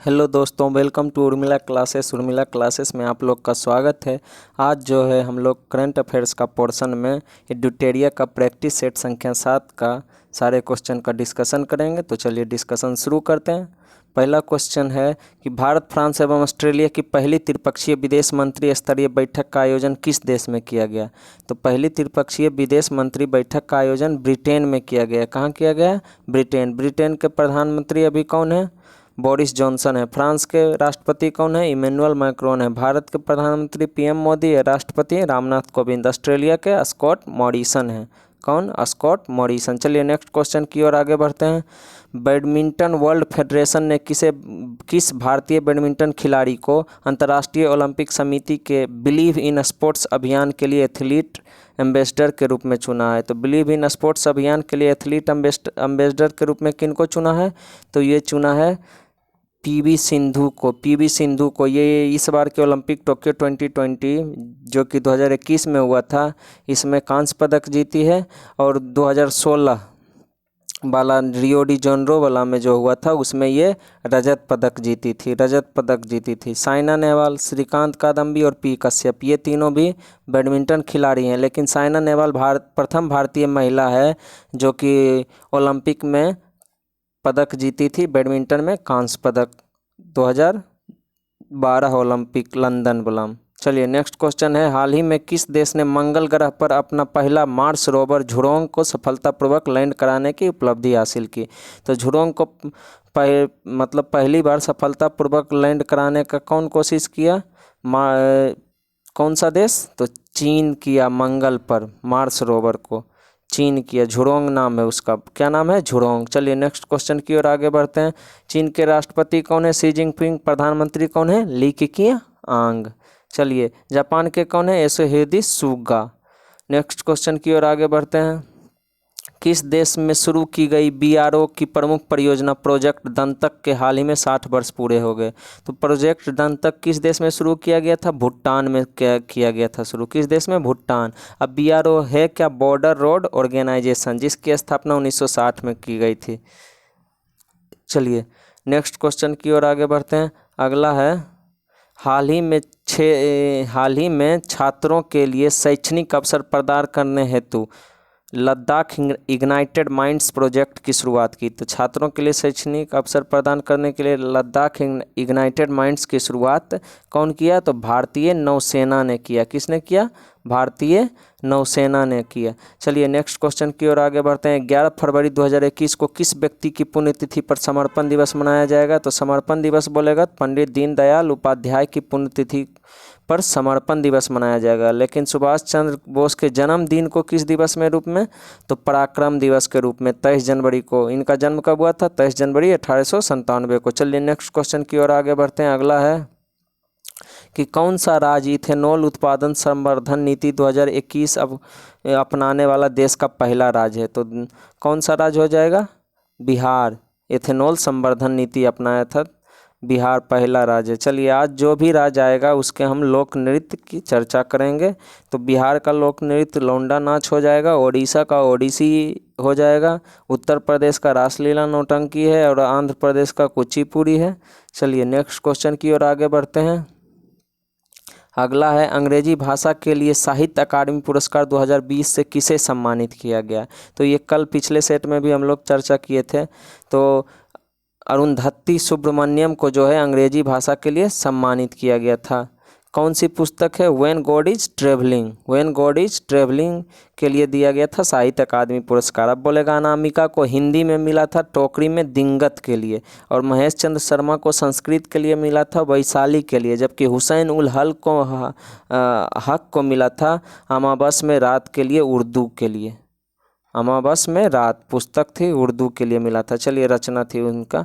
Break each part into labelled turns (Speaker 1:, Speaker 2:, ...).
Speaker 1: Hello दोस्तों, welcome to Urmila classes में आप लोग का स्वागत है। आज जो है हम लोग करंट अफेयर्स का पोर्शन में एडुटेरिया का प्रैक्टिस सेट संख्या 7 का सारे क्वेश्चन का डिस्कशन करेंगे। तो चलिए डिस्कशन शुरू करते हैं। पहला क्वेश्चन है कि भारत, फ्रांस एवं ऑस्ट्रेलिया की पहली त्रिपक्षीय विदेश मंत्री स्तरीय बैठक का आयोजन किस देश में किया गया? तो पहली त्रिपक्षीय विदेश मंत्री बैठक का आयोजन ब्रिटेन में किया गया। कहाँ किया गया? ब्रिटेन। ब्रिटेन के प्रधानमंत्री अभी कौन है? बोरिस जॉनसन है। फ्रांस के राष्ट्रपति कौन है? इमैनुअल मैक्रोन है। भारत के प्रधानमंत्री पीएम मोदी है। राष्ट्रपति रामनाथ कोविंद। ऑस्ट्रेलिया के स्कॉट मॉरिसन है। कौन? Scott Morrison. चलिए नेक्स्ट क्वेश्चन की ओर आगे बढ़ते हैं। बैडमिंटन वर्ल्ड फेडरेशन ने किस भारतीय बैडमिंटन खिलाड़ी को अंतर्राष्ट्रीय ओलंपिक समिति के बिलीव इन स्पोर्ट्स अभियान के लिए एथलीट एम्बेसडर के रूप में चुना है? तो बिलीव इन स्पोर्ट्स अभियान के लिए एथलीट एम्बेसडर के रूप में किन को चुना है? तो ये चुना है पीवी सिंधु को। ये इस बार के ओलंपिक टोक्यो 2020 जो कि 2021 में हुआ था, इसमें कांस्य पदक जीती है। और 2016 वाला रियो डी जेनेरो वाला में जो हुआ था उसमें ये रजत पदक जीती थी। साइना नेहवाल, श्रीकांत कादम्बी और पी कश्यप, ये तीनों भी बैडमिंटन खिलाड़ी हैं। लेकिन साइना नेहवाल प्रथम भारतीय महिला है जो कि ओलंपिक में पदक जीती थी बैडमिंटन में, कांस्य पदक 2012 ओलंपिक लंदन बुलाम। चलिए नेक्स्ट क्वेश्चन है, हाल ही में किस देश ने मंगल ग्रह पर अपना पहला मार्स रोवर झुरोंग को सफलतापूर्वक लैंड कराने की उपलब्धि हासिल की? तो झुरोंग को पहली बार सफलतापूर्वक लैंड कराने का कौन कोशिश किया? कौन सा देश? तो चीन किया। मंगल पर मार्स रोवर को चीन किया। झुरोंग नाम है उसका। क्या नाम है? झुरोंग। चलिए नेक्स्ट क्वेश्चन की ओर आगे बढ़ते हैं। चीन के राष्ट्रपति कौन है? Xi Jinping. प्रधानमंत्री कौन है? Li Keqiang. चलिए जापान के कौन है? Yoshihide Suga. नेक्स्ट क्वेश्चन की ओर आगे बढ़ते हैं। किस देश में शुरू की गई बीआरओ की प्रमुख परियोजना प्रोजेक्ट दंतक के हाल ही में 60 वर्ष पूरे हो गए? तो प्रोजेक्ट दंतक किस देश में शुरू किया गया था? भूटान में किया गया था शुरू। किस देश में? भूटान। अब बीआरओ है क्या? बॉर्डर रोड ऑर्गेनाइजेशन, जिसकी स्थापना 1960 में की गई थी। चलिए नेक्स्ट क्वेश्चन की ओर आगे बढ़ते हैं। अगला है, हाल ही में छात्रों के लिए शैक्षणिक अवसर प्रदान करने हेतु लद्दाख इग्नाइटेड माइंड्स प्रोजेक्ट की शुरुआत की। तो छात्रों के लिए शैक्षणिक अवसर प्रदान करने के लिए लद्दाख इग्नाइटेड माइंड्स की शुरुआत कौन किया? तो भारतीय नौसेना ने किया। किसने किया? भारतीय नौसेना ने किया। चलिए नेक्स्ट क्वेश्चन की ओर आगे बढ़ते हैं। 11 फरवरी 2021 को किस व्यक्ति की पुण्यतिथि पर समर्पण दिवस मनाया जाएगा? तो समर्पण दिवस बोलेगा पंडित दीनदयाल उपाध्याय की पुण्यतिथि पर समर्पण दिवस मनाया जाएगा। लेकिन सुभाष चंद्र बोस के जन्मदिन को किस दिवस में रूप में? तो पराक्रम दिवस के रूप में 23 जनवरी को। इनका जन्म कब हुआ था? 23 जनवरी 1897 को। चलिए नेक्स्ट क्वेश्चन की ओर आगे बढ़ते हैं। अगला है कि कौन सा राज्य इथेनॉल उत्पादन संवर्धन नीति 2021 अब अपनाने वाला देश का पहला राज्य है? तो कौन सा राज्य हो जाएगा? बिहार। इथेनॉल संवर्धन नीति अपनाया था बिहार, पहला राज्य। चलिए आज जो भी राज्य आएगा उसके हम लोक नृत्य की चर्चा करेंगे। तो बिहार का लोक नृत्य लौंडा नाच हो जाएगा, ओडिशा का ओडिसी हो जाएगा, उत्तर प्रदेश का रासलीला नौटंकी है और आंध्र प्रदेश का कुचिपुड़ी है। चलिए नेक्स्ट क्वेश्चन की ओर आगे बढ़ते हैं। अगला है, अंग्रेजी भाषा के लिए साहित्य अकादमी पुरस्कार 2020 से किसे सम्मानित किया गया? तो ये कल पिछले सेट में भी हम लोग चर्चा किए थे। तो अरुंधति सुब्रमण्यम को जो है अंग्रेजी भाषा के लिए सम्मानित किया गया था। कौन सी पुस्तक है? व्हेन गॉड इज ट्रेवलिंग के लिए दिया गया था साहित्य अकादमी पुरस्कार। अब बोलेगा अनामिका को हिंदी में मिला था टोकरी में दिंगत के लिए, और महेश चंद्र शर्मा को संस्कृत के लिए मिला था वैशाली के लिए, जबकि हुसैन उल हक को मिला था अमाबस में रात के लिए उर्दू के लिए। अमाबस में रात पुस्तक थी, उर्दू के लिए मिला था। चलिए रचना थी उनका।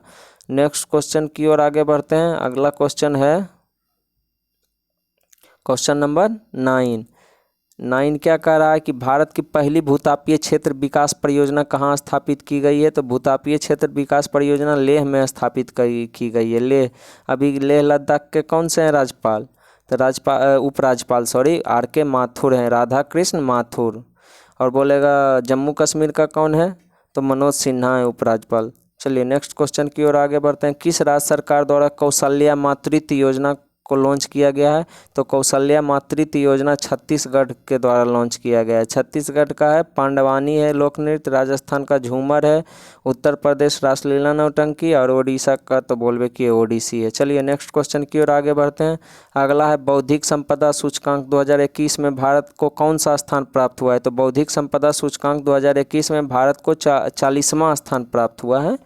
Speaker 1: नेक्स्ट क्वेश्चन की ओर आगे बढ़ते हैं। अगला क्वेश्चन है क्वेश्चन नंबर 9 क्या कह रहा है कि भारत की पहली भूतापीय क्षेत्र विकास परियोजना कहाँ स्थापित की गई है? तो भूतापीय क्षेत्र विकास परियोजना लेह में स्थापित की गई है। लेह। अभी लेह लद्दाख के कौन से हैं राज्यपाल? तो उपराज्यपाल RK माथुर हैं, राधा कृष्ण माथुर। और बोलेगा जम्मू कश्मीर का कौन है? तो मनोज सिन्हा है उपराज्यपाल। चलिए नेक्स्ट क्वेश्चन की ओर आगे बढ़ते हैं। किस राज्य सरकार द्वारा कौशल्या मातृत्व योजना को लॉन्च किया गया है? तो कौशल्या मातृत्व योजना छत्तीसगढ़ के द्वारा लॉन्च किया गया है। छत्तीसगढ़ का है पांडवानी है लोक नृत्य, राजस्थान का झूमर है, उत्तर प्रदेश रासलीला नौटंकी और ओडिशा का तो बोलबे कि ओडिसी है। चलिए नेक्स्ट क्वेश्चन की ओर आगे बढ़ते हैं। अगला है बौद्धिक संपदा सूचकांक 2021 में भारत को कौन सा स्थान प्राप्त हुआ है? तो बौद्धिक संपदा सूचकांक 2021 में भारत को 40वां स्थान प्राप्त हुआ है।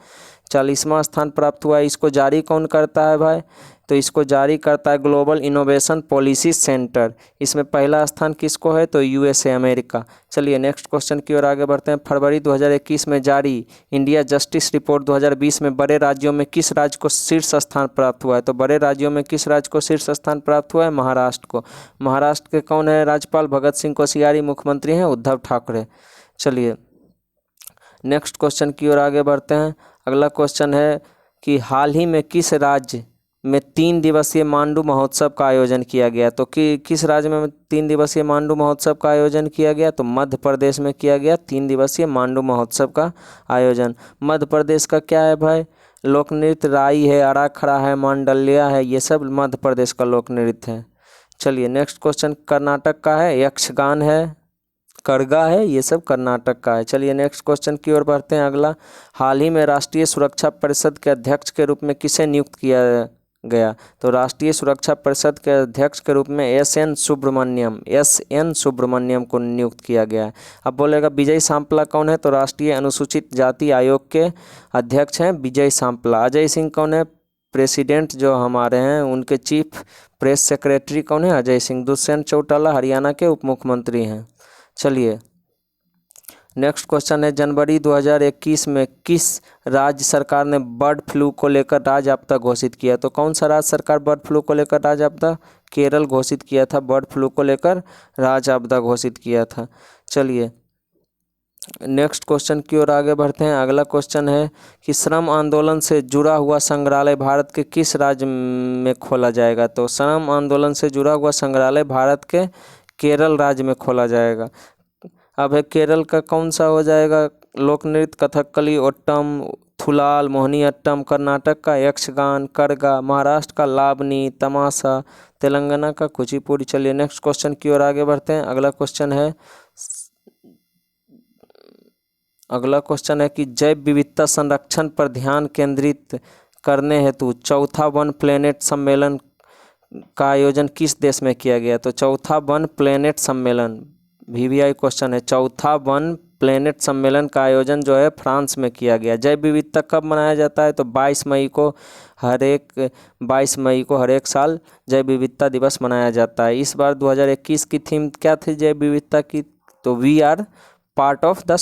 Speaker 1: 40वां स्थान प्राप्त हुआ है। इसको जारी कौन करता है भाई? तो इसको जारी करता है ग्लोबल इनोवेशन पॉलिसी सेंटर। इसमें पहला स्थान किसको है? तो यूएसए अमेरिका। चलिए नेक्स्ट क्वेश्चन की ओर आगे बढ़ते हैं। फरवरी 2021 में जारी इंडिया जस्टिस रिपोर्ट 2020 में बड़े राज्यों में किस राज्य को शीर्ष स्थान प्राप्त हुआ है? तो बड़े राज्यों में किस राज्य को शीर्ष स्थान प्राप्त हुआ है? महाराष्ट्र को। महाराष्ट्र के कौन है राज्यपाल? भगत सिंह कोश्यारी। मुख्यमंत्री हैं उद्धव ठाकरे। चलिए नेक्स्ट क्वेश्चन की ओर आगे बढ़ते हैं। अगला क्वेश्चन है कि हाल ही में किस राज्य में 3 दिवसीय मांडू महोत्सव का आयोजन किया गया? तो किस राज्य में 3 दिवसीय मांडू महोत्सव का आयोजन किया गया? तो मध्य प्रदेश में किया गया 3 दिवसीय मांडू महोत्सव का आयोजन। मध्य प्रदेश का क्या है भाई? लोक नृत्य राई है, अड़ा खड़ा है, मांडल्या है, ये सब मध्य प्रदेश का लोक नृत्य है। चलिए नेक्स्ट क्वेश्चन कर्नाटक का है यक्षगान है, करगा है, ये सब कर्नाटक का है। चलिए नेक्स्ट क्वेश्चन की ओर बढ़ते हैं। अगला, हाल ही में राष्ट्रीय सुरक्षा परिषद के अध्यक्ष के रूप में किसे नियुक्त किया गया? तो राष्ट्रीय सुरक्षा परिषद के अध्यक्ष के रूप में एस.एन. सुब्रमण्यम को नियुक्त किया गया है। अब बोलेगा विजय सांपला कौन है? तो राष्ट्रीय अनुसूचित जाति आयोग के अध्यक्ष हैं विजय सांपला। अजय सिंह कौन है? प्रेसिडेंट जो हमारे हैं उनके चीफ प्रेस सेक्रेटरी कौन है? अजय सिंह। दुष्यंत चौटाला हरियाणा के उप मुख्यमंत्री हैं। चलिए नेक्स्ट क्वेश्चन है जनवरी 2021 में किस राज्य सरकार ने बर्ड फ्लू को लेकर राज्य आपदा घोषित किया? तो कौन सा राज्य सरकार बर्ड फ्लू को लेकर राज्य आपदा? केरल घोषित किया था, बर्ड फ्लू को लेकर राज्य आपदा घोषित किया था। चलिए नेक्स्ट क्वेश्चन की ओर आगे बढ़ते हैं। अगला क्वेश्चन है कि श्रम आंदोलन से जुड़ा हुआ संग्रहालय भारत के किस राज्य में खोला जाएगा? तो श्रम आंदोलन से जुड़ा हुआ संग्रहालय भारत के केरल राज्य में खोला जाएगा। अब है केरल का कौन सा हो जाएगा? लोक नृत्य कथकली, ओट्टम, थुलाल, मोहिनीअट्टम। कर्नाटक का यक्षगान, करगा। महाराष्ट्र का लावनी, तमाशा। तेलंगाना का कुचिपुड़ी। चलिए नेक्स्ट क्वेश्चन की ओर आगे बढ़ते हैं। अगला क्वेश्चन है कि जैव विविधता संरक्षण पर ध्यान केंद्रित करने हेतु चौथा वन प्लेनेट सम्मेलन का आयोजन किस देश में किया गया? तो चौथा वन प्लेनेट सम्मेलन VVI क्वेश्चन है। चौथा वन प्लेनेट सम्मेलन का आयोजन जो है फ्रांस में किया गया। जैव विविधता कब मनाया जाता है? तो 22 मई को हर एक साल जैव विविधता दिवस मनाया जाता है। इस बार 2021 की थीम क्या थी जैव विविधता की? तो we are part of the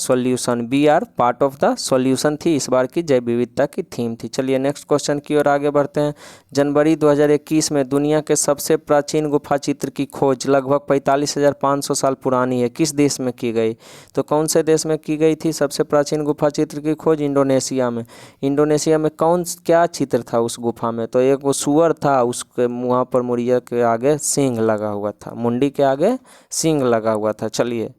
Speaker 1: solution थी इस बार की जैव विविधता की थीम थी। चलिए नेक्स्ट क्वेश्चन की ओर आगे बढ़ते हैं। जनवरी 2021 में दुनिया के सबसे प्राचीन गुफा चित्र की खोज लगभग 45,500 साल पुरानी है, किस देश में की गई? तो कौन से देश में की गई थी सबसे प्राचीन गुफा चित्र की खोज? इंडोनेशिया में। इंडोनेशिया में क्या चित्र था उस गुफा में? तो एक वो सुअर था, उसके मुँह पर मुड़िया के आगे सींग लगा हुआ था, मुंडी के आगे सींग लगा हुआ था। चलिए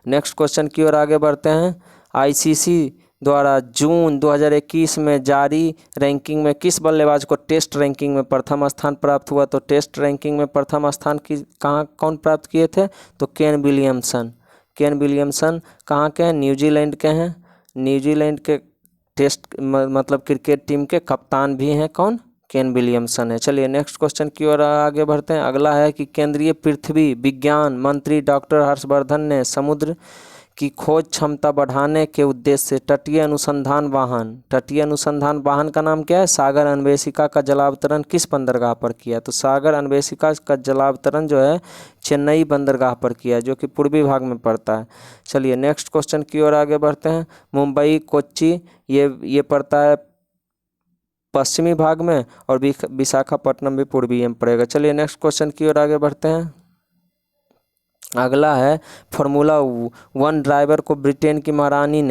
Speaker 1: नेक्स्ट क्वेश्चन की ओर आगे बढ़ते हैं। ICC द्वारा जून 2021 में जारी रैंकिंग में किस बल्लेबाज को टेस्ट रैंकिंग में प्रथम स्थान प्राप्त हुआ? तो टेस्ट रैंकिंग में प्रथम स्थान कौन प्राप्त किए थे? तो केन विलियमसन कहाँ के हैं? न्यूजीलैंड के हैं। न्यूजीलैंड के टेस्ट मतलब क्रिकेट टीम के कप्तान भी हैं कौन? केन विलियमसन है। चलिए नेक्स्ट क्वेश्चन की ओर आगे बढ़ते हैं। अगला है कि केंद्रीय पृथ्वी विज्ञान मंत्री डॉक्टर हर्षवर्धन ने समुद्र की खोज क्षमता बढ़ाने के उद्देश्य से तटीय अनुसंधान वाहन का नाम क्या है? सागर अन्वेषिका का जलावतरण किस बंदरगाह पर किया? तो सागर अन्वेषिका का जलावतरण जो है चेन्नई बंदरगाह पर किया, जो कि पूर्वी भाग में पड़ता है। चलिए नेक्स्ट क्वेश्चन की ओर आगे बढ़ते हैं। मुंबई कोच्चि ये पड़ता है पश्चिमी भाग में, और विशाखापट्टनम भी पूर्वी में पड़ेगा। चलिए नेक्स्ट क्वेश्चन की ओर आगे बढ़ते हैं। अगला है फार्मूला 1 ड्राइवर को ब्रिटेन की महारानी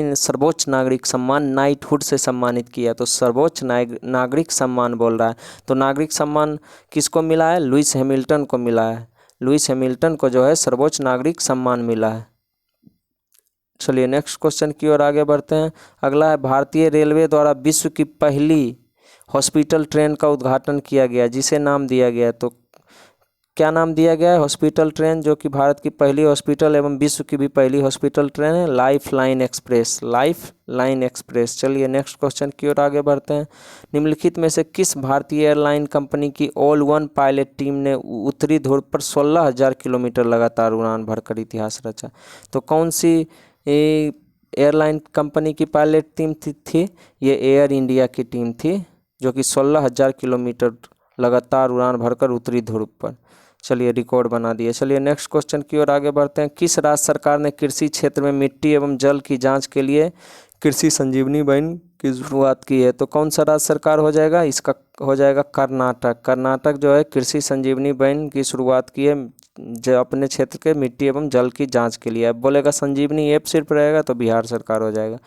Speaker 1: ने सर्वोच्च नागरिक सम्मान नाइटहुड से सम्मानित किया। तो सर्वोच्च नागरिक सम्मान बोल रहा है, तो नागरिक सम्मान किसको मिला है? लुइस हैमिल्टन को मिला है। लुइस हैमिल्टन को जो है सर्वोच्च नागरिक सम्मान मिला है। चलिए नेक्स्ट क्वेश्चन की ओर आगे बढ़ते हैं। अगला है, भारतीय रेलवे द्वारा विश्व की पहली हॉस्पिटल ट्रेन का उद्घाटन किया गया, जिसे नाम दिया गया, तो क्या नाम दिया गया है हॉस्पिटल ट्रेन जो कि भारत की पहली हॉस्पिटल एवं विश्व की भी पहली हॉस्पिटल ट्रेन है? Life line express, life line express. चलिए नेक्स्ट क्वेश्चन की ओर आगे बढ़ते हैं। निम्नलिखित में से किस भारतीय एयरलाइन कंपनी की ऑल वन पायलट टीम ने उत्तरी ध्रुव पर 16,000 किलोमीटर लगातार उड़ान भरकर इतिहास रचा? तो कौन सी एयरलाइन कंपनी की पायलट टीम थी? ये एयर इंडिया की टीम थी, जो कि 16,000 किलोमीटर लगातार उड़ान भरकर उत्तरी ध्रुव पर, चलिए रिकॉर्ड बना दिए। चलिए नेक्स्ट क्वेश्चन की ओर आगे बढ़ते हैं। किस राज्य सरकार ने कृषि क्षेत्र में मिट्टी एवं जल की जांच के लिए कृषि संजीवनी बहन की शुरुआत की है? तो कौन सा राज्य सरकार हो जाएगा? इसका हो जाएगा कर्नाटक। कर्नाटक जो है कृषि संजीवनी बहन की शुरुआत की है, जो अपने क्षेत्र के मिट्टी एवं जल की जांच के लिए। अब बोलेगा संजीवनी ऐप सिर्फ रहेगा तो बिहार सरकार हो जाएगा।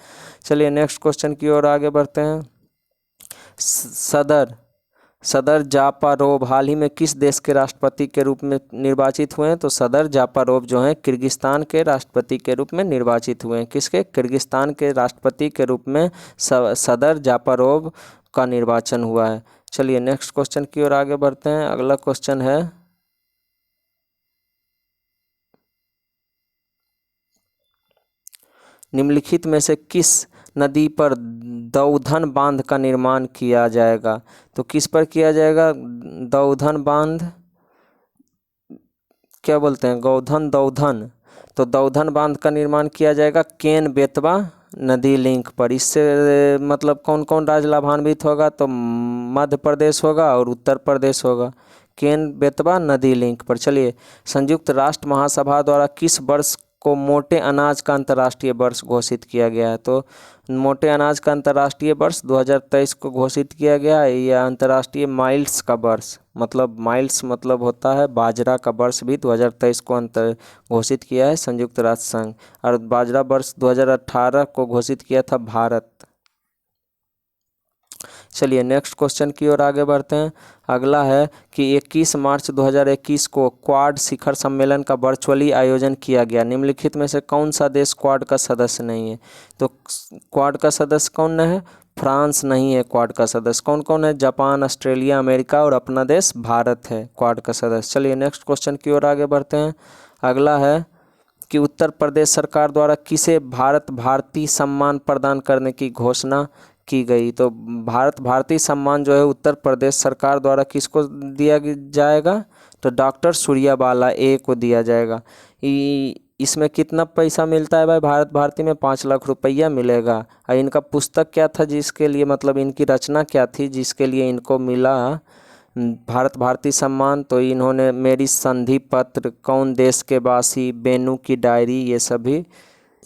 Speaker 1: चलिए नेक्स्ट क्वेश्चन की ओर आगे बढ़ते हैं। सदर जापारोव हाल ही में किस देश के राष्ट्रपति के रूप में निर्वाचित हुए हैं? तो सदर जापारोव जो हैं किर्गिस्तान के राष्ट्रपति के रूप में निर्वाचित हुए हैं। किसके? किर्गिस्तान के राष्ट्रपति के रूप में सदर जापारोव का निर्वाचन हुआ है। चलिए नेक्स्ट क्वेश्चन की ओर आगे बढ़ते हैं। अगला क्वेश्चन है, निम्नलिखित में से किस नदी पर दौधन बांध का निर्माण किया जाएगा? तो किस पर किया जाएगा दौधन बांध? क्या बोलते हैं, दौधन। तो दौधन बांध का निर्माण किया जाएगा केन बेतवा नदी लिंक पर। इससे मतलब कौन कौन राज्य लाभान्वित होगा? तो मध्य प्रदेश होगा और उत्तर प्रदेश होगा, केन बेतवा नदी लिंक पर। चलिए, संयुक्त राष्ट्र महासभा द्वारा किस वर्ष को मोटे अनाज का अंतर्राष्ट्रीय वर्ष घोषित किया गया है? तो मोटे अनाज का अंतर्राष्ट्रीय वर्ष 2023 को घोषित किया गया है। यह अंतर्राष्ट्रीय माइल्स का वर्ष, मतलब माइल्स मतलब होता है बाजरा का वर्ष, भी 2023 को घोषित किया है संयुक्त राष्ट्र संघ। और बाजरा वर्ष 2018 को घोषित किया था भारत। चलिए नेक्स्ट क्वेश्चन की ओर आगे बढ़ते हैं। अगला है कि 21 मार्च 2021 को क्वाड शिखर सम्मेलन का वर्चुअली आयोजन किया गया। निम्नलिखित में से कौन सा देश क्वाड का सदस्य नहीं है? तो क्वाड का सदस्य कौन है? फ्रांस नहीं है क्वाड का सदस्य। कौन कौन है? जापान, ऑस्ट्रेलिया, अमेरिका और अपना देश भारत है क्वाड का सदस्य। चलिए नेक्स्ट क्वेश्चन की ओर आगे बढ़ते हैं। अगला है कि उत्तर प्रदेश सरकार द्वारा किसे भारत भारती सम्मान प्रदान करने की घोषणा की गई? तो भारत भारती सम्मान जो है उत्तर प्रदेश सरकार द्वारा किसको दिया जाएगा? तो डॉक्टर सूर्याबाला ए को दिया जाएगा। इसमें कितना पैसा मिलता है भाई? भारत भारती में 5 लाख रुपया मिलेगा। और इनका पुस्तक क्या था जिसके लिए, मतलब इनकी रचना क्या थी जिसके लिए इनको मिला भारत भारती सम्मान? तो इन्होंने मेरी संधि पत्र, कौन देश के वासी, बेनू की डायरी, ये सभी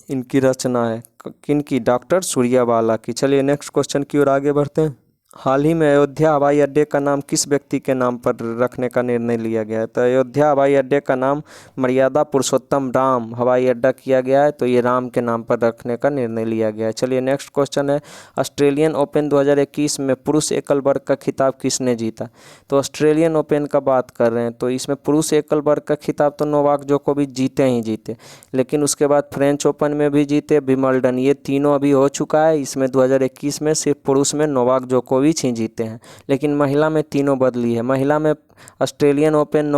Speaker 1: इनकी रचना है। किनकी? डॉक्टर सूर्याबाला की। चलिए नेक्स्ट क्वेश्चन की ओर आगे बढ़ते हैं। हाल ही में अयोध्या हवाई अड्डे का नाम किस व्यक्ति के नाम पर रखने का निर्णय लिया गया है? तो अयोध्या हवाई अड्डे का नाम मर्यादा पुरुषोत्तम राम हवाई अड्डा किया गया है, तो ये राम के नाम पर रखने का निर्णय लिया गया है। चलिए नेक्स्ट क्वेश्चन है, ऑस्ट्रेलियन ओपन 2021 में पुरुष एकल वर्ग का खिताब किसने जीता? तो ऑस्ट्रेलियन ओपन का बात कर रहे हैं, तो इसमें पुरुष एकल वर्ग का खिताब तो नोवाक जोकोविच जीते ही जीते, लेकिन उसके बाद फ्रेंच ओपन में भी जीते, विंबलडन, ये तीनों अभी हो चुका है। इसमें 2021 में सिर्फ पुरुष में नोवाक जोकोविच ही जीते हैं, लेकिन महिला में तीनों बदली है। महिला में ऑस्ट्रेलियन ओपन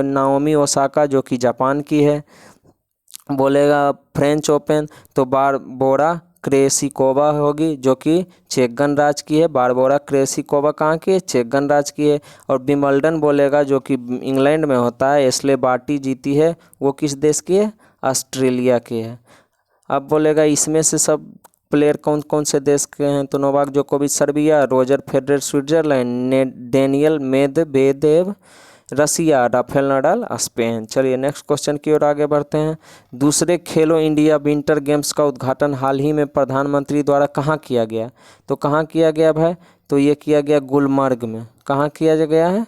Speaker 1: नाओमी ओसाका जो कि जापान की है, बोलेगा फ्रेंच ओपन तो बारबोरा क्रेसिकोवा होगी जो कि चेक गणराज्य की है। बारबोरा क्रेसिकोवा कहाँ की है? चेक गणराज्य की है। और विंबलडन बोलेगा जो कि इंग्लैंड में होता है, एस्ले बार्टी जीती है, वो किस देश की है? ऑस्ट्रेलिया की है। अब बोलेगा इसमें से सब प्लेयर कौन कौन से देश के हैं? तो नोवाक जोकोविच Serbia, Roger Federer Switzerland, Daniil Medvedev Russia, Rafael Nadal Spain. चलिए नेक्स्ट क्वेश्चन की ओर आगे बढ़ते हैं। दूसरे खेलो इंडिया विंटर गेम्स का उद्घाटन हाल ही में प्रधानमंत्री द्वारा कहाँ किया गया? तो कहाँ किया गया भाई? तो ये किया गया गुलमर्ग में। कहाँ किया गया है?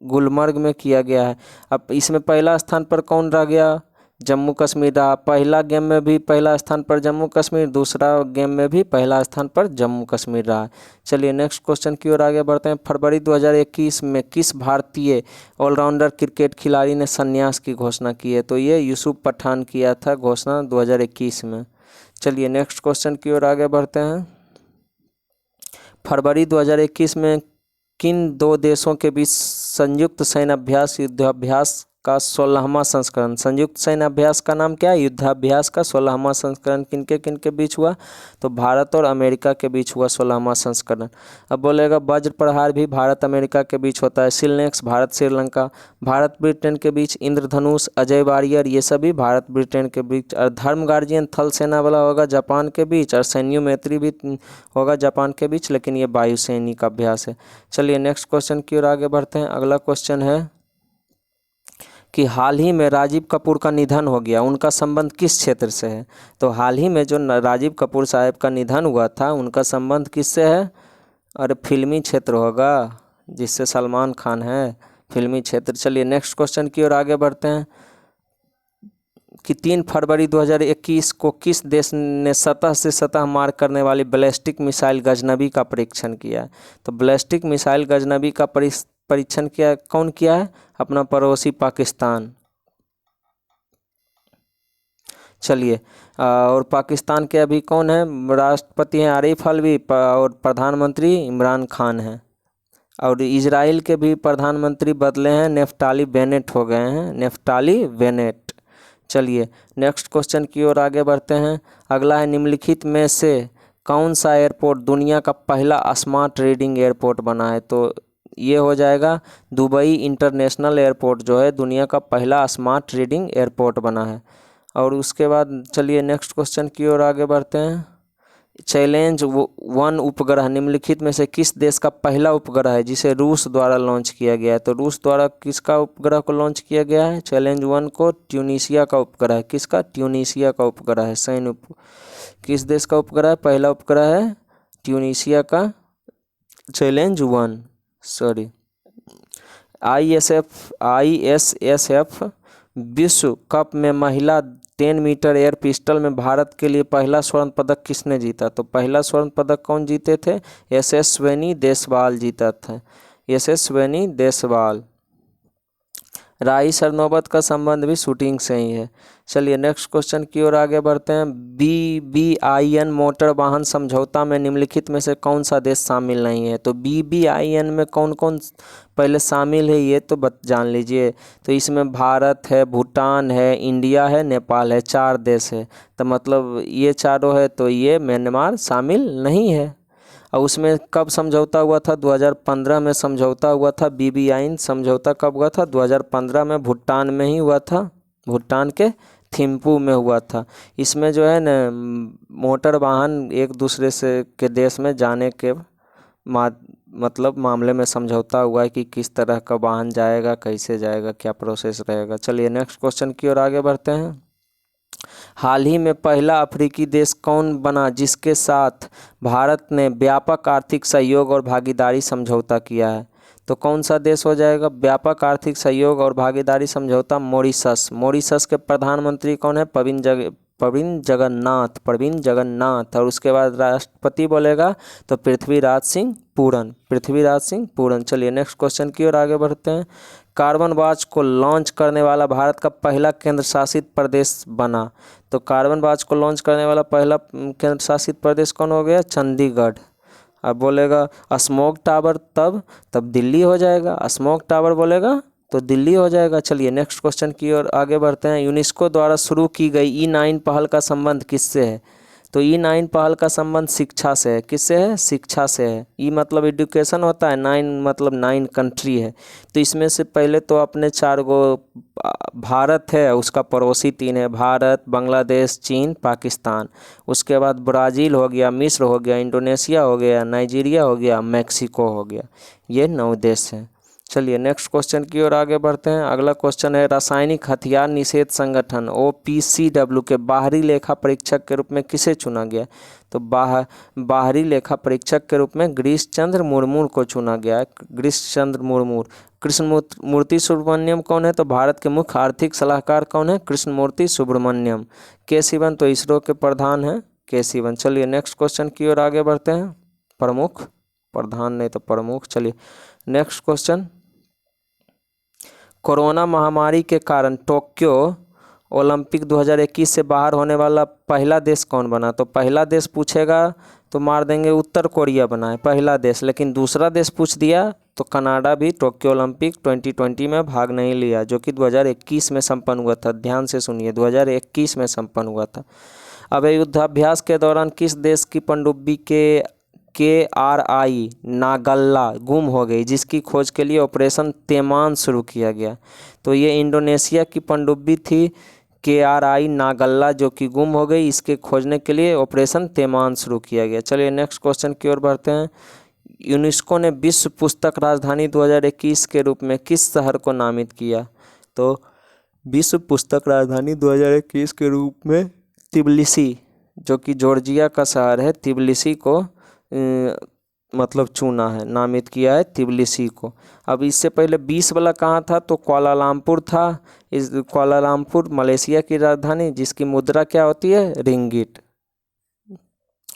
Speaker 1: गुलमर्ग में किया गया है। अब इसमें पहला स्थान पर कौन रह गया? जम्मू कश्मीर रहा। पहला गेम में भी पहला स्थान पर जम्मू कश्मीर, दूसरा गेम में भी पहला स्थान पर जम्मू कश्मीर रहा। चलिए नेक्स्ट क्वेश्चन की ओर आगे बढ़ते हैं। फरवरी 2021 में किस भारतीय ऑलराउंडर क्रिकेट खिलाड़ी ने संन्यास की घोषणा की है? तो ये यूसुफ पठान किया था घोषणा 2021 में। चलिए नेक्स्ट क्वेश्चन की ओर आगे बढ़ते हैं। फरवरी 2021 में किन दो देशों के बीच संयुक्त सैन्य अभ्यास युद्धाभ्यास का 16वां संस्करण, संयुक्त सैन्य अभ्यास का नाम क्या है, युद्धाभ्यास का 16वां संस्करण किन के बीच हुआ, तो भारत और अमेरिका के बीच हुआ 16वां संस्करण। अब बोलेगा वज्र प्रहार भी भारत अमेरिका के बीच होता है, सिलनेक्स भारत श्रीलंका, भारत ब्रिटेन के बीच इंद्रधनुष, अजय वारियर, ये सभी भारत ब्रिटेन के बीच, और धर्म गार्जियन थल सेना वाला होगा जापान के बीच, और सैन्य मैत्री भी होगा जापान के बीच, लेकिन ये वायुसेनी का अभ्यास है। चलिए नेक्स्ट क्वेश्चन की ओर आगे बढ़ते हैं। अगला क्वेश्चन है कि हाल ही में राजीव कपूर का निधन हो गया, उनका संबंध किस क्षेत्र से है, तो हाल ही में जो राजीव कपूर साहब का निधन हुआ था उनका संबंध किससे है, अरे फिल्मी क्षेत्र होगा, जिससे सलमान खान है, फिल्मी क्षेत्र। चलिए नेक्स्ट क्वेश्चन की ओर आगे बढ़ते हैं कि 3 फरवरी 2021 को किस देश ने सतह से सतह मार करने वाली बैलिस्टिक मिसाइल गजनबी का परीक्षण किया है, तो बैलिस्टिक मिसाइल गजनबी का परीक्षण कौन किया है, अपना पड़ोसी पाकिस्तान। चलिए और पाकिस्तान के अभी कौन है, राष्ट्रपति हैं आरिफ अलवी और प्रधानमंत्री इमरान खान हैं, और इजराइल के भी प्रधानमंत्री बदले हैं, नेफ्ताली बेनेट हो गए हैं, नेफ्ताली बेनेट। चलिए नेक्स्ट क्वेश्चन की ओर आगे बढ़ते हैं। अगला है निम्नलिखित में से कौन सा एयरपोर्ट दुनिया का पहला स्मार्ट रीडिंग एयरपोर्ट बना है, तो ये हो जाएगा दुबई इंटरनेशनल एयरपोर्ट जो है दुनिया का पहला स्मार्ट रीडिंग एयरपोर्ट बना है। और उसके बाद चलिए नेक्स्ट क्वेश्चन की ओर आगे बढ़ते हैं। चैलेंज-1 उपग्रह निम्नलिखित में से किस देश का पहला उपग्रह है जिसे रूस द्वारा लॉन्च किया गया है, तो रूस द्वारा किसका उपग्रह को लॉन्च किया गया है, चैलेंज-1 को ट्यूनीशिया का उपग्रह, किसका, ट्यूनीशिया का उपग्रह है, किस देश का उपग्रह है, पहला उपग्रह है ट्यूनीशिया का चैलेंज-1। सॉरी ISSF विश्व कप में महिला 10 मीटर एयर पिस्टल में भारत के लिए पहला स्वर्ण पदक किसने जीता, तो पहला स्वर्ण पदक कौन जीते थे, यशस्विनी देसवाल जीता था, यशस्विनी देसवाल। राही सरनोबत का संबंध भी शूटिंग से ही है। चलिए नेक्स्ट क्वेश्चन की ओर आगे बढ़ते हैं। BBIN मोटर वाहन समझौता में निम्नलिखित में से कौन सा देश शामिल नहीं है, तो BBIN में कौन कौन पहले शामिल है ये तो जान लीजिए, तो इसमें भारत है, भूटान है, इंडिया है, नेपाल है, 4 देश है, तो मतलब ये चारों है, तो ये म्यांमार शामिल नहीं है। और उसमें कब समझौता हुआ था, 2015 में समझौता हुआ था। BBIN समझौता कब हुआ था, 2015 में भूटान में ही हुआ था, भूटान के थिम्पू में हुआ था। इसमें जो है न मोटर वाहन एक दूसरे से के देश में जाने के मतलब मामले में समझौता हुआ है कि किस तरह का वाहन जाएगा, कैसे जाएगा, क्या प्रोसेस रहेगा। चलिए नेक्स्ट क्वेश्चन की ओर आगे बढ़ते हैं। हाल ही में पहला अफ्रीकी देश कौन बना जिसके साथ भारत ने व्यापक आर्थिक सहयोग और भागीदारी समझौता किया है, तो कौन सा देश हो जाएगा, व्यापक आर्थिक सहयोग और भागीदारी समझौता, मॉरिशस। मॉरिशस के प्रधानमंत्री कौन है, प्रवीण जगन्नाथ। और उसके बाद राष्ट्रपति बोलेगा तो पृथ्वीराज सिंह पूरन। चलिए नेक्स्ट क्वेश्चन की ओर आगे बढ़ते हैं। कार्बन वॉच को लॉन्च करने वाला भारत का पहला केंद्र शासित प्रदेश बना, तो कार्बन वॉच को लॉन्च करने वाला पहला केंद्र शासित प्रदेश कौन हो गया, चंडीगढ़। अब बोलेगा स्मॉग टावर, तब दिल्ली हो जाएगा, स्मॉग टावर बोलेगा तो दिल्ली हो जाएगा। चलिए नेक्स्ट क्वेश्चन की ओर आगे बढ़ते हैं। यूनेस्को द्वारा शुरू की गई E9 पहल का संबंध किससे है, तो E9 पहल का संबंध शिक्षा से है, किससे है, शिक्षा से है। E मतलब एजुकेशन होता है, 9 मतलब 9 कंट्री है, तो इसमें से पहले तो अपने 4 गो भारत है, उसका पड़ोसी 3 है, भारत, बांग्लादेश, चीन, पाकिस्तान। उसके बाद ब्राज़ील हो गया, मिस्र हो गया, इंडोनेशिया हो गया, नाइजीरिया हो गया, मैक्सिको हो गया, ये 9 देश हैं। चलिए नेक्स्ट क्वेश्चन की ओर आगे बढ़ते हैं। अगला क्वेश्चन है रासायनिक हथियार निषेध संगठन OPCW के बाहरी लेखा परीक्षक के रूप में किसे चुना गया, तो बाहरी लेखा परीक्षक के रूप में गिरीश चंद्र मुर्मू को चुना गया है, गिरीश चंद्र मुर्मू। कृष्णमूर्ति सुब्रमण्यम कौन है, तो भारत के मुख्य आर्थिक सलाहकार कौन है, कृष्णमूर्ति सुब्रमण्यम। के सिवन तो इसरो के प्रधान हैं, के सिवन। चलिए नेक्स्ट क्वेश्चन की ओर आगे बढ़ते हैं। प्रधान नहीं तो प्रमुख। चलिए नेक्स्ट क्वेश्चन। कोरोना महामारी के कारण टोक्यो ओलंपिक 2021 से बाहर होने वाला पहला देश कौन बना? तो पहला देश पूछेगा तो मार देंगे उत्तर कोरिया बना है पहला देश, लेकिन दूसरा देश पूछ दिया तो कनाडा भी टोक्यो ओलंपिक 2020 में भाग नहीं लिया, जो कि 2021 में संपन्न हुआ था। ध्यान से सुनिए, 2021 में संपन्न हुआ था। अब युद्धाभ्यास के दौरान किस देश की पनडुब्बी KRI नागल्ला गुम हो गई, जिसकी खोज के लिए ऑपरेशन तैमान शुरू किया गया? तो ये इंडोनेशिया की पनडुब्बी थी KRI नागल्ला, जो कि गुम हो गई। इसके खोजने के लिए ऑपरेशन तैमान शुरू किया गया। चलिए नेक्स्ट क्वेश्चन की ओर बढ़ते हैं। यूनेस्को ने विश्व पुस्तक राजधानी 2021 के रूप में किस शहर को नामित किया? तो विश्व पुस्तक राजधानी 2021 के रूप में तिब्लिसी, जो कि जॉर्जिया का शहर है, तिब्लिसी को मतलब चुना है, नामित किया है तिब्लिसी को। अब इससे पहले 20 वाला कहाँ था? तो कुआलालंपुर था। इस कुआलालंपुर मलेशिया की राजधानी, जिसकी मुद्रा क्या होती है? रिंगिट।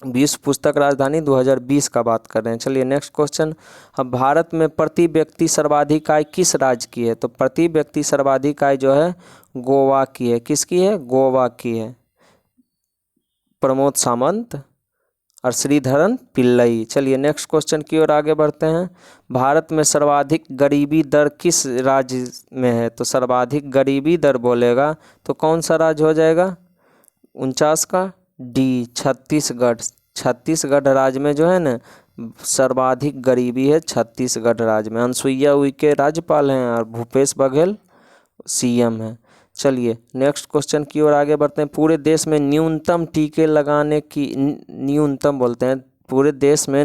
Speaker 1: विश्व पुस्तक राजधानी 2020 का बात कर रहे हैं। चलिए नेक्स्ट क्वेश्चन। अब भारत में प्रति व्यक्ति सर्वाधिक आय किस राज्य की है? तो प्रति व्यक्ति सर्वाधिक आय जो है गोवा की है। किसकी है? गोवा की है। प्रमोद सावंत और श्रीधरन पिल्लई। चलिए नेक्स्ट क्वेश्चन की ओर आगे बढ़ते हैं। भारत में सर्वाधिक गरीबी दर किस राज्य में है? तो सर्वाधिक गरीबी दर बोलेगा तो कौन सा राज्य हो जाएगा? 49 का डी, छत्तीसगढ़। छत्तीसगढ़ राज्य में जो है ना सर्वाधिक गरीबी है, छत्तीसगढ़ राज्य में। अनसुईया उइके राज्यपाल हैं और भूपेश बघेल CM हैं। चलिए नेक्स्ट क्वेश्चन की ओर आगे बढ़ते हैं। पूरे देश में न्यूनतम टीके लगाने की, न्यूनतम बोलते हैं, पूरे देश में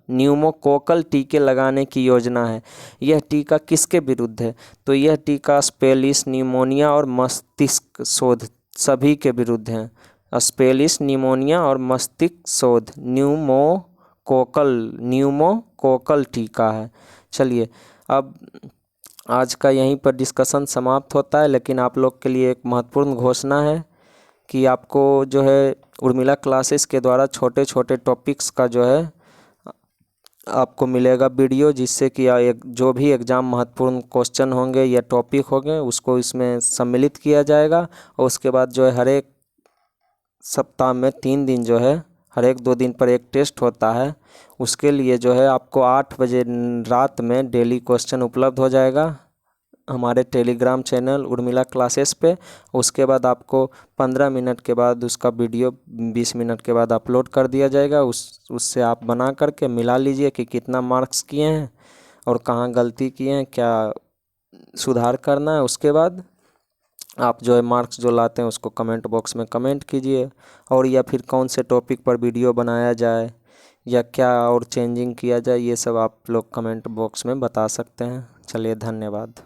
Speaker 1: न्यूमोकोकल टीके लगाने की योजना है। यह टीका किसके विरुद्ध है? तो यह टीका स्पेलिस, निमोनिया और मस्तिष्क शोध सभी के विरुद्ध हैं। स्पेलिस, निमोनिया और मस्तिष्क शोध न्यूमोकोकल टीका है। चलिए अब आज का यहीं पर डिस्कशन समाप्त होता है, लेकिन आप लोग के लिए एक महत्वपूर्ण घोषणा है कि आपको जो है उर्मिला क्लासेस के द्वारा छोटे छोटे टॉपिक्स का जो है आपको मिलेगा वीडियो, जिससे कि जो भी एग्ज़ाम महत्वपूर्ण क्वेश्चन होंगे या टॉपिक होंगे उसको इसमें सम्मिलित किया जाएगा। और उसके बाद जो है हर एक सप्ताह में 3 दिन जो है हर एक 2 दिन पर एक टेस्ट होता है। उसके लिए जो है आपको 8 बजे रात में डेली क्वेश्चन उपलब्ध हो जाएगा हमारे टेलीग्राम चैनल उर्मिला क्लासेस पे। उसके बाद आपको 15 मिनट के बाद उसका वीडियो 20 मिनट के बाद अपलोड कर दिया जाएगा। उससे आप बना करके मिला लीजिए कि कितना मार्क्स किए हैं और कहाँ गलती किए हैं, क्या सुधार करना है। उसके बाद आप जो है मार्क्स जो लाते हैं उसको कमेंट बॉक्स में कमेंट कीजिए, और या फिर कौन से टॉपिक पर वीडियो बनाया जाए या क्या और चेंजिंग किया जाए, ये सब आप लोग कमेंट बॉक्स में बता सकते हैं। चलिए धन्यवाद।